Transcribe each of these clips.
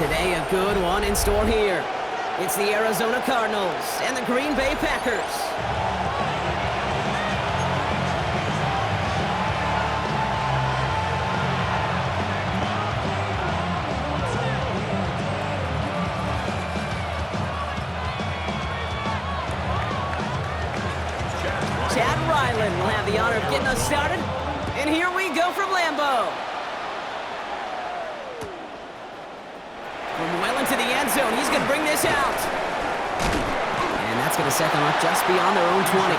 Today, a good one in store here. It's the Arizona Cardinals and the Green Bay Packers. Chad Ryland will have the honor of getting us started. And here we go from Lambeau. From well into the end zone, he's going to bring this out. And that's going to set them up just beyond their own 20.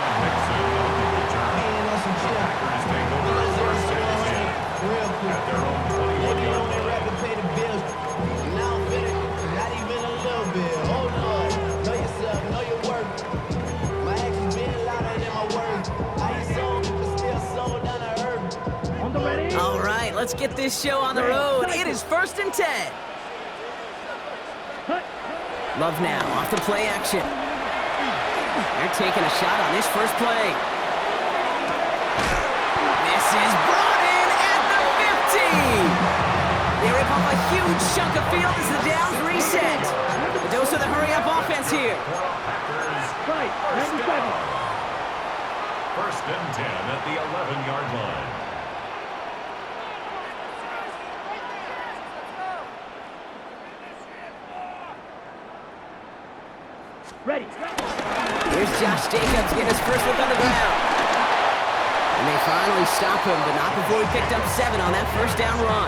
All right, let's get this show on the road. It is 1st and 10. Love now, off the play action. They're taking a shot on this first play. This is brought in at the 50. They rip off a huge chunk of field as the downs reset. A dose of the hurry-up offense here. Right, 97. 1st and 10 at the 11-yard line. Ready. Here's Josh Jacobs getting his first look on the ground. And they finally stop him, but not before he picked up 7 on that first down run.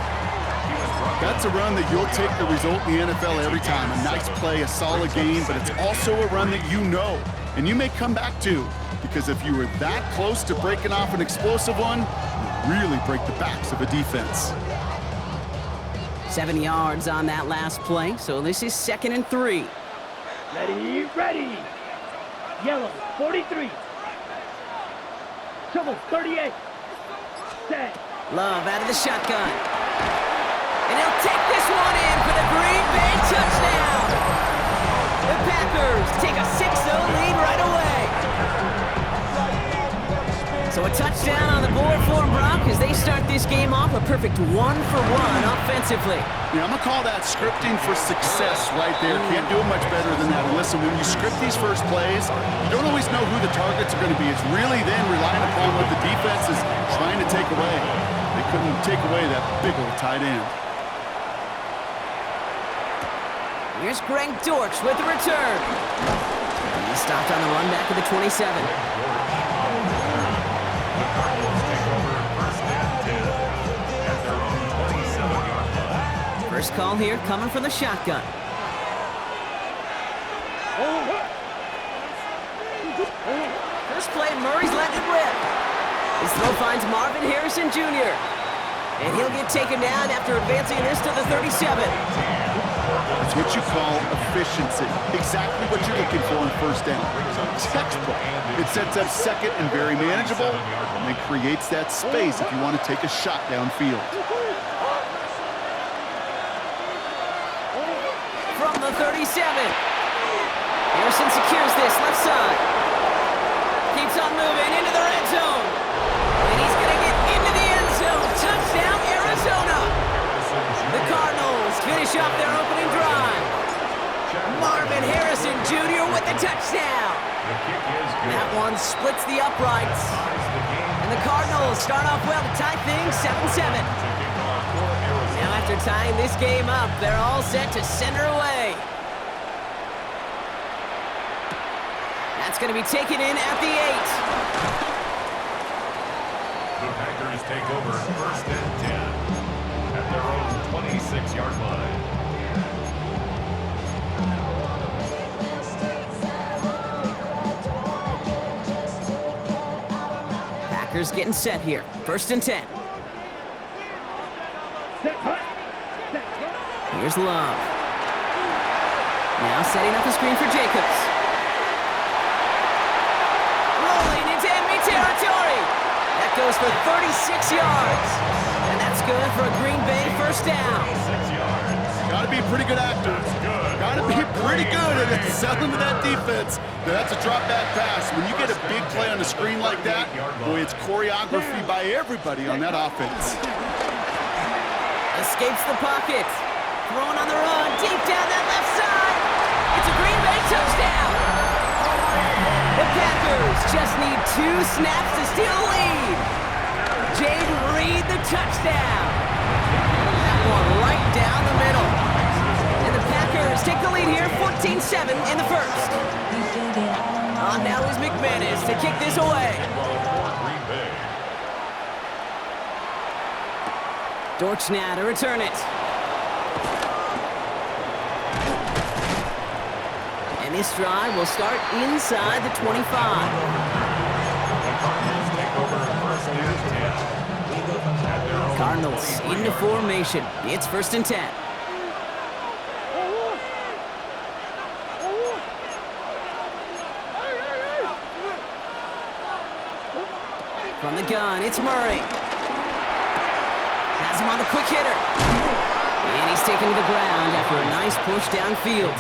That's a run that you'll take the result in the NFL every time. A nice play, a solid game, but it's also a run that you know, and you may come back to, because if you were that close to breaking off an explosive one, you really break the backs of a defense. 7 yards on that last play, so this is 2nd and 3. Ready, ready. Yellow, 43. Trouble, 38. Set. Love out of the shotgun. And he'll take this one in for the Green Bay touchdown. The Packers take a 6-0 lead right away. So a touchdown on the board for them, Brock, as they start this game off a perfect 1-for-1 offensively. Yeah, I'm going to call that scripting for success right there. Can't do it much better than that. And listen, when you script these first plays, you don't always know who the targets are going to be. It's really then relying upon what the defense is trying to take away. They couldn't take away that big old tight end. Here's Greg Dortch with the return. He stopped on the run back at the 27. First call here coming from the shotgun. First play, Murray's letting it rip. His throw finds Marvin Harrison Jr. And he'll get taken down after advancing this to the 37. That's what you call efficiency. Exactly what you're looking for on first down. Textbook. It sets up second and very manageable, and then creates that space if you want to take a shot downfield. From the 37. Harrison secures this left side. Keeps on moving into the red zone. And he's going to get into the end zone. Touchdown, Arizona. The Cardinals finish off their opening drive. Marvin Harrison Jr. with the touchdown. That one splits the uprights. And the Cardinals start off well to tie things 7-7. Now after tying this game up, they're all set to send her away. That's going to be taken in at the 8. The Packers take over 1st and 10 at their own 26-yard line. Packers getting set here. 1st and 10. Here's Love. Now setting up a screen for Jacobs. Rolling into enemy territory. That goes for 36 yards. And that's good for a Green Bay first down. Got to be a pretty good actor. Got to be pretty good at selling to that defense. Now, that's a drop-back pass. When you get a big play on the screen like that, boy, it's choreography by everybody on that offense. Escapes the pocket. Throwing on the run. Deep just need 2 snaps to steal the lead. Jaden Reed, the touchdown. That one right down the middle. And the Packers take the lead here, 14-7 in the first. Now is McManus to kick this away. Dortch now to return it. And this drive will start inside the 25. Cardinals into formation. It's 1st and 10. From the gun, it's Murray. Has him on the quick hitter. And he's taken to the ground after a nice push downfield.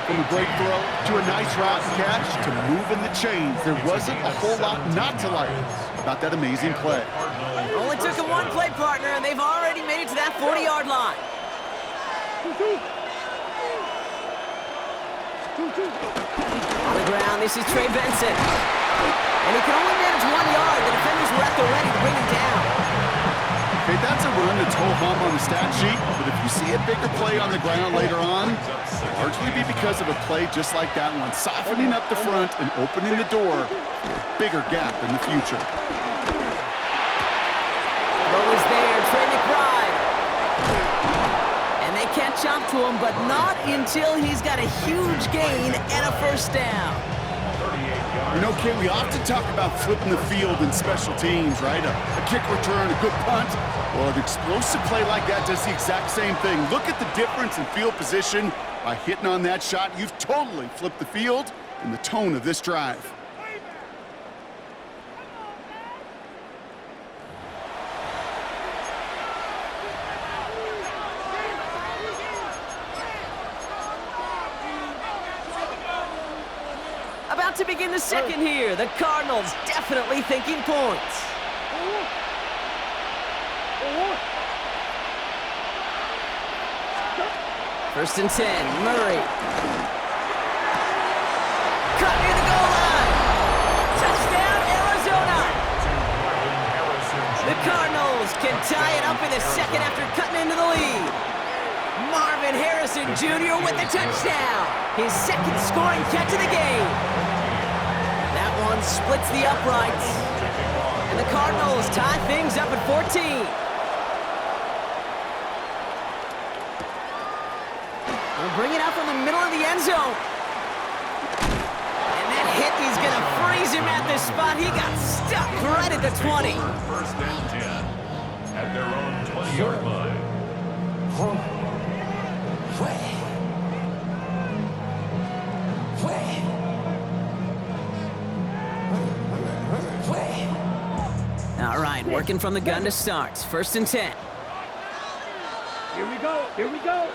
From a great throw to a nice route catch to moving the chains, there wasn't a whole lot not to like about that amazing play. Only took him one play, partner, and they've already made it to that 40-yard line. On the ground, this is Trey Benson. And he can only manage 1 yard. The defenders were at the ready to bring him down. Okay, that's a run that's ho-hum on the stat sheet, but if you see a bigger play on the ground later on, it'll largely be because of a play just like that one, softening up the front and opening the door for a bigger gap in the future. Throw is there, Trey McBride. And they catch up to him, but not until he's got a huge gain and a 1st down. You know, Kate, we often talk about flipping the field in special teams, right? A kick return, a good punt. Well, an explosive play like that does the exact same thing. Look at the difference in field position. By hitting on that shot, you've totally flipped the field and the tone of this drive. About to begin the second here. The Cardinals definitely thinking points. First and 10, Murray. Cut near the goal line. Touchdown, Arizona. The Cardinals can tie it up in the second after cutting into the lead. Marvin Harrison Jr. with the touchdown. His 2nd scoring catch of the game. That one splits the uprights. And the Cardinals tie things up at 14. They'll bring it out from the middle of the end zone. And that hit, he's going to freeze him at this spot. He got stuck right at the 20. 1st and 10 at their own 20-yard line. All right, working from the gun to start. 1st and 10. Here we go. Here we go.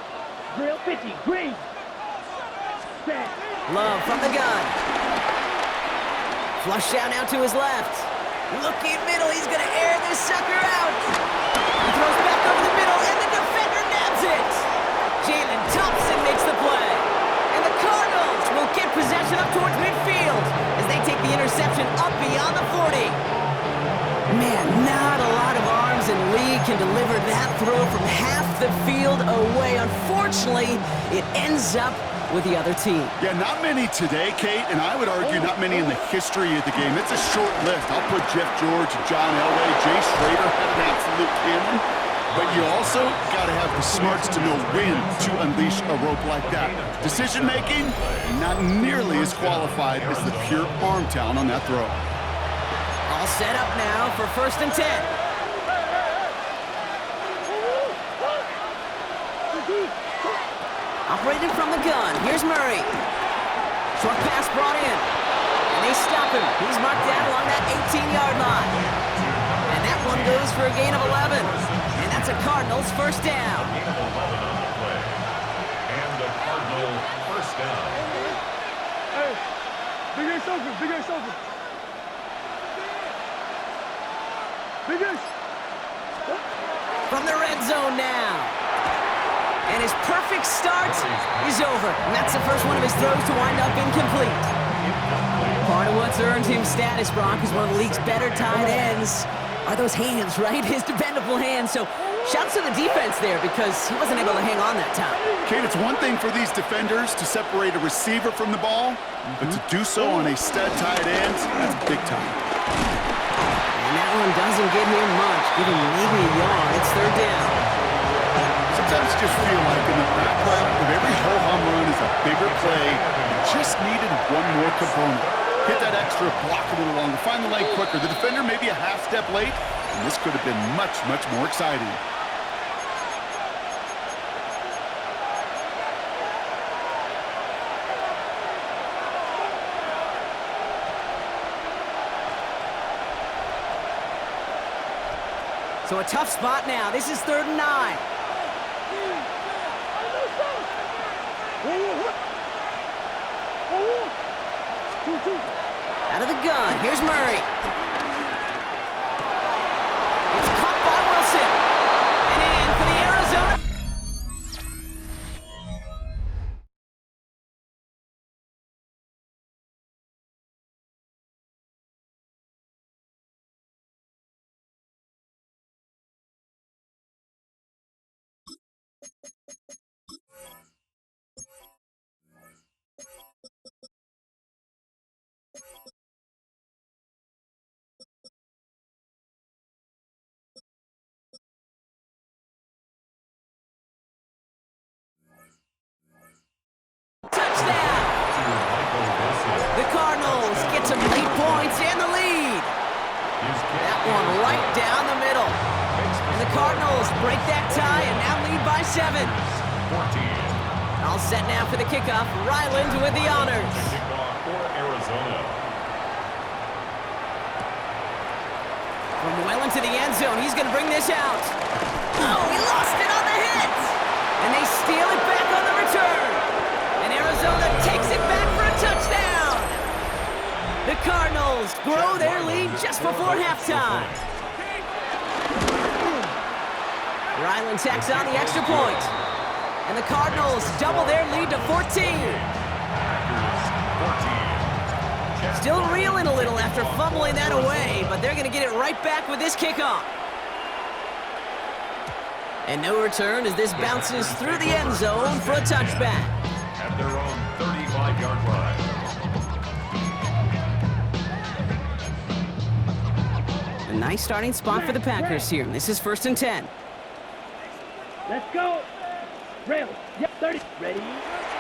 Drill 50. Green. Set. Love from the gun. Flush down now to his left. Looking middle. He's going to air this sucker out. He throws back over the middle, and the defender nabs it. Jalen Thompson makes the play. And the Cardinals will get possession up towards midfield as they take the interception up beyond the 40. Man, not a lot of arms in league can deliver that throw from half the field away. Unfortunately, it ends up with the other team. Yeah, not many today, Kate, and I would argue not many in the history of the game. It's a short list. I'll put Jeff George, John Elway, Jay Schrader had an absolute cannon. But you also got to have the smarts to know when to unleash a rope like that. Decision-making, not nearly as qualified as the pure arm talent on that throw. All set up now for 1st and 10. Operated from the gun. Here's Murray. Short pass brought in. And they stop him. He's marked down along that 18-yard line. And that one goes for a gain of 11. And that's a Cardinals 1st down. And the Cardinal 1st down. Hey, big ass open. Big ass open. Big ass. From the red zone now. And his perfect start is over. And that's the first one of his throws to wind up incomplete. Part of what's earned him status, Brock, is one of the league's better tight ends are those hands, right? His dependable hands. So shouts to the defense there because he wasn't able to hang on that time. Kate, it's one thing for these defenders to separate a receiver from the ball, but to do so on a stud tight end, that's big time. And that one doesn't get him much, give him maybe a yard. It's third down. Sometimes you just feel like in the background of every ho-hum run is a bigger play. You just needed one more component. Hit that extra block a little longer, find the leg quicker. The defender maybe a half step late, and this could have been much, much more exciting. So a tough spot now. This is 3rd and 9. Out of the gun, here's Murray. It's caught by Wilson. And in for the Arizona. Touchdown! The Cardinals get some late points and the lead. That one right down the middle. And the Cardinals break that tie and now lead by 7. All set now for the kickoff. Ryland with the honors. Kickoff for Arizona. From well into the end zone, he's going to bring this out. Oh, he lost it on the hit. And they steal it back on the return. And Arizona takes it back for a touchdown. The Cardinals grow their lead just before halftime. Ryland tacks on the extra point. And the Cardinals double their lead to 14. Still reeling a little after fumbling that away, but they're going to get it right back with this kickoff. And no return as this bounces through the end zone for a touchback. At their own 35-yard line. A nice starting spot for the Packers here. This is 1st and 10. Let's go. Rail. Yep, 30. Ready?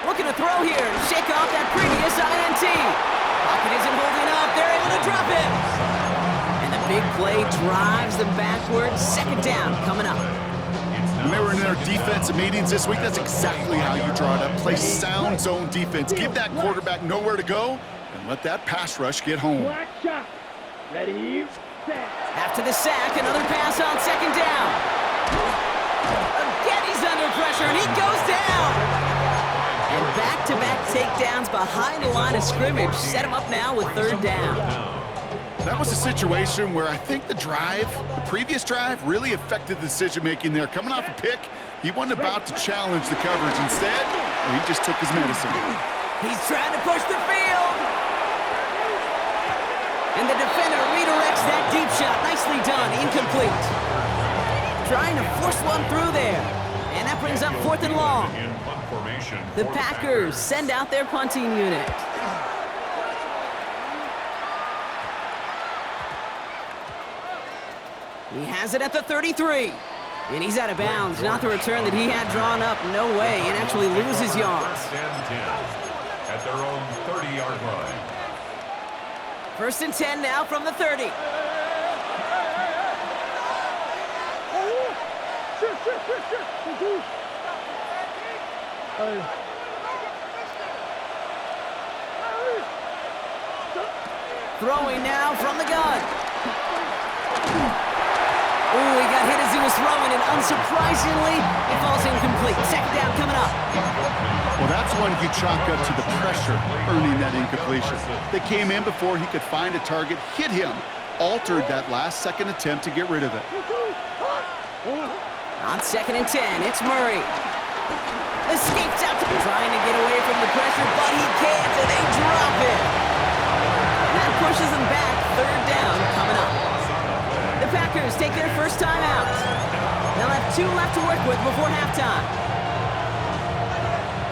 Looking to throw here. Shake off that previous INT. Pocket isn't holding up. They're able to drop him. And the big play drives them backwards. 2nd down coming up. When they were in their defensive meetings this week, that's exactly how you draw it up. Play sound zone defense. Give that quarterback nowhere to go and let that pass rush get home. Black shot. Ready? Set. After the sack, another pass on 2nd down. Again, he's under pressure, and he goes down. And back-to-back takedowns behind the line of scrimmage set him up now with 3rd down. That was a situation where I think the previous drive, really affected the decision-making there. Coming off a pick, he wasn't about to challenge the coverage. Instead, he just took his medicine. He's trying to push the field. And the defender redirects that deep shot. Nicely done. Incomplete. Trying to force one through there. And that brings up 4th and long. The Packers send out their punting unit. He has it at the 33. And he's out of bounds. Not the return that he had drawn up. No way. And actually loses yards. At their own 30-yard line. 1st and 10 now from the 30. Throwing now from the gun. Ooh, he got hit as he was throwing, and unsurprisingly, it falls incomplete. 2nd down coming up. Well, that's one you chalk up to the pressure, earning that incompletion. They came in before he could find a target, hit him, altered that last-second attempt to get rid of it. On 2nd and 10, it's Murray. Escapes out to trying to get away from the pressure, but he can't, and they drop it. That pushes them back. Third down coming up. The Packers take their first time out. They'll have 2 left to work with before halftime.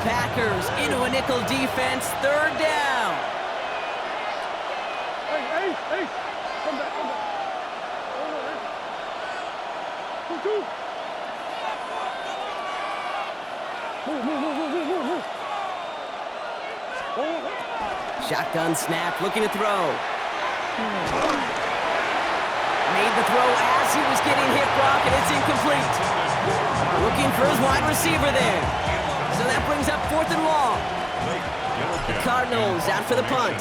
Packers into a nickel defense. Third down. Hey. Come back. Two. Move. Shotgun snap, looking to throw. Made the throw as he was getting hit, Brock, and it's incomplete. Looking for his wide receiver there. So that brings up 4th and long. The Cardinals out for the punt.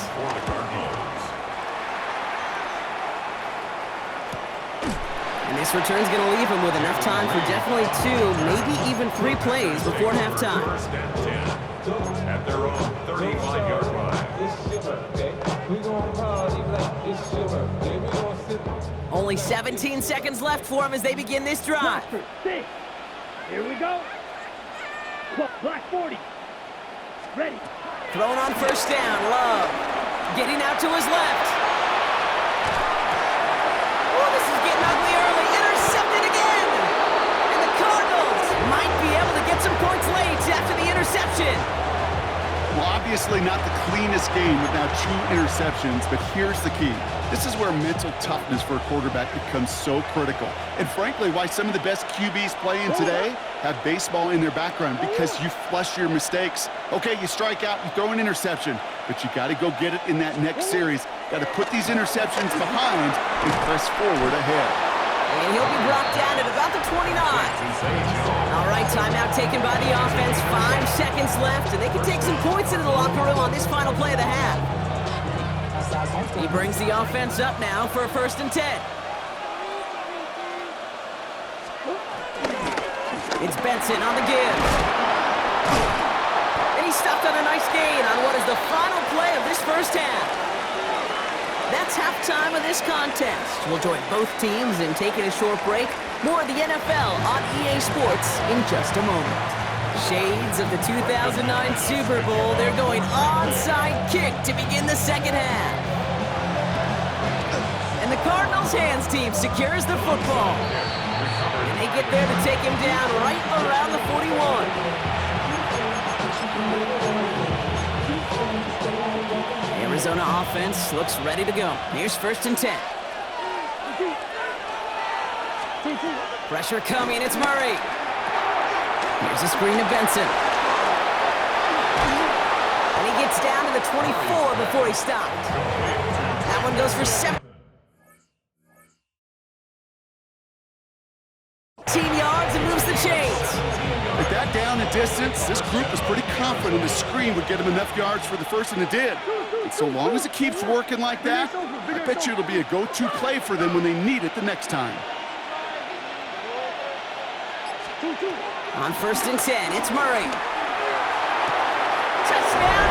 And this return's going to leave him with enough time for definitely 2, maybe even 3 plays before halftime. First and 10 at their own 35-yard line. Only 17 seconds left for him as they begin this drive. Here we go. Black 40. Ready. Thrown on first down, Love. Getting out to his left. Oh, this is getting ugly early. Intercepted again. And the Cardinals might be able to get some points late after the interception. Well, obviously not the cleanest game with now 2 interceptions, but here's the key. This is where mental toughness for a quarterback becomes so critical. And frankly, why some of the best QBs playing today have baseball in their background, because you flush your mistakes. Okay, you strike out, you throw an interception, but you got to go get it in that next series. Got to put these interceptions behind and press forward ahead. And he'll be brought down at about the 29. All right, timeout taken by the offense. 5 seconds left, and they can take some points into the locker room on this final play of the half. He brings the offense up now for a 1st and 10. It's Benson on the give. And he stopped on a nice gain on what is the final play of this first half. That's halftime of this contest. We'll join both teams in taking a short break. More of the NFL on EA Sports in just a moment. Shades of the 2009 Super Bowl. They're going onside kick to begin the second half. And the Cardinals hands team secures the football. And they get there to take him down right around the 41. Arizona offense looks ready to go. Here's 1st and 10. Pressure coming, it's Murray. Here's a screen to Benson. And he gets down to the 24 before he stopped. That one goes for 17 yards and moves the chains. With that down and distance, this group was pretty confident the screen would get them enough yards for the first, and it did. And so long as it keeps working like that, I bet you it'll be a go-to play for them when they need it the next time. On 1st and 10, it's Murray. Touchdown,